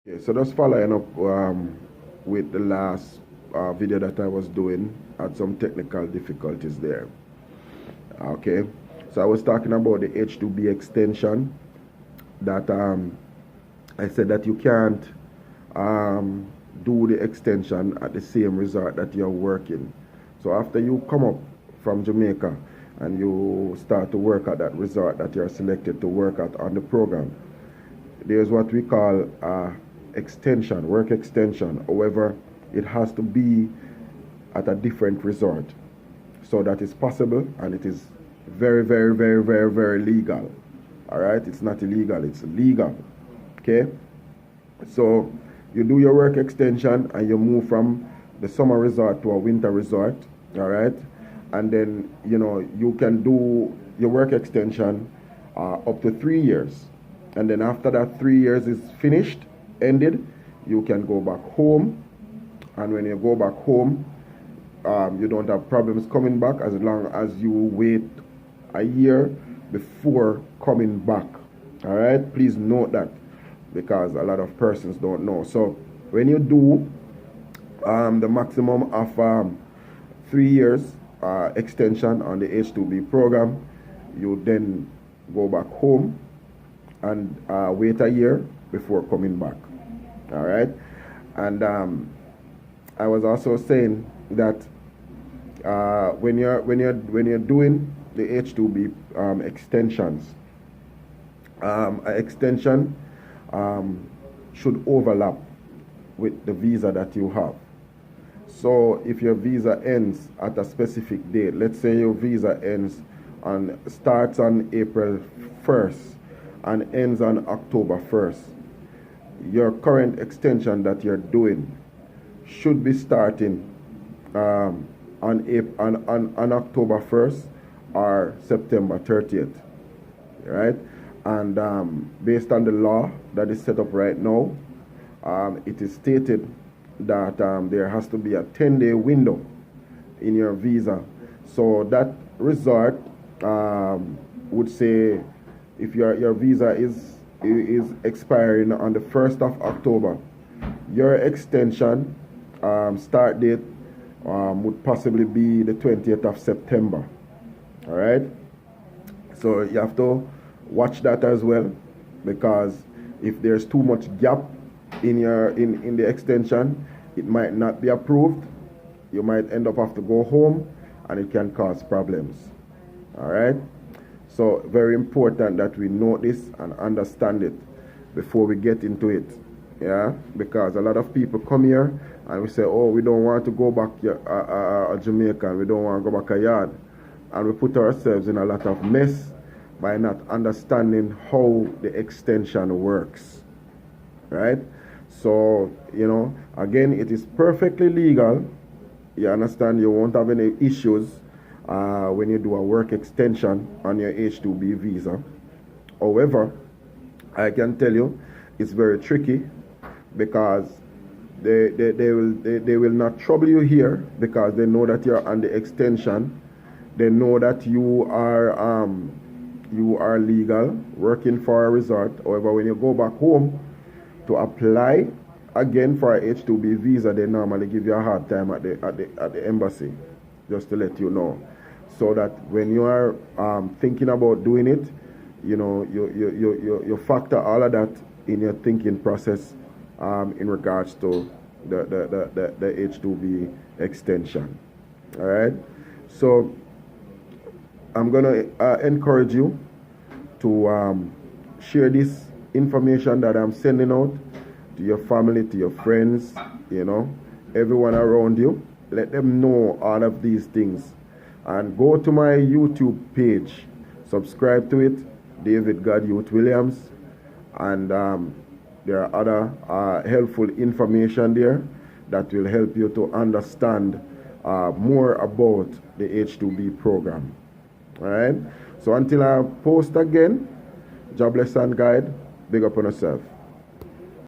Okay, so just following up with the last video that I was doing, had some technical difficulties there. Okay, so I was talking about the H2B extension that I said that you can't do the extension at the same resort that you're working. So after you come up from Jamaica and you start to work at that resort that you're selected to work at on the program, there's what we call extension, work extension. However, it has to be at a different resort. So that is possible, and it is very, very, very, very, very legal. All right, it's not illegal, it's legal. Okay, so you do your work extension and you move from the summer resort to a winter resort. All right, and then you can do your work extension up to 3 years, and then after that 3 years is finished, ended, you can go back home. And when you go back home, you don't have problems coming back as long as you wait a year before coming back. All right, please note that, because a lot of persons don't know. So when you do the maximum of 3 years extension on the H2B program, you then go back home and wait a year before coming back. All right, and I was also saying that when you're doing the H2B extensions, an extension should overlap with the visa that you have. So if your visa ends at a specific date, let's say your visa starts on April 1st and ends on October 1st, your current extension that you're doing should be starting on October 1st or September 30th, right? And based on the law that is set up right now, it is stated that there has to be a 10-day window in your visa. So that resort would say, if your visa is expiring on the 1st of October, your extension start date would possibly be the 20th of September. All right, so you have to watch that as well, because if there's too much gap in the extension, it might not be approved. You might end up have to go home, and it can cause problems. All right, so very important that we know this and understand it before we get into it. Yeah, because a lot of people come here and we say, oh, we don't want to go back Jamaica, we don't want to go back a yard, and we put ourselves in a lot of mess by not understanding how the extension works, right? So again, it is perfectly legal. You understand, you won't have any issues when you do a work extension on your H2B visa. However, I can tell you it's very tricky, because they will not trouble you here, because they know that you're on the extension. They know that you are legal, working for a resort. However, when you go back home to apply again for a H2B visa, they normally give you a hard time at the embassy, just to let you know, so that when you are thinking about doing it, you factor all of that in your thinking process in regards to the H2B extension. All right, so I'm gonna encourage you to share this information that I'm sending out to your family, to your friends, everyone around you. Let them know all of these things, and go to my YouTube page, subscribe to it, David God Youth Williams, and there are other helpful information there that will help you to understand more about the H2B program. All right, so until I post again, God bless and guide. Big up on yourself.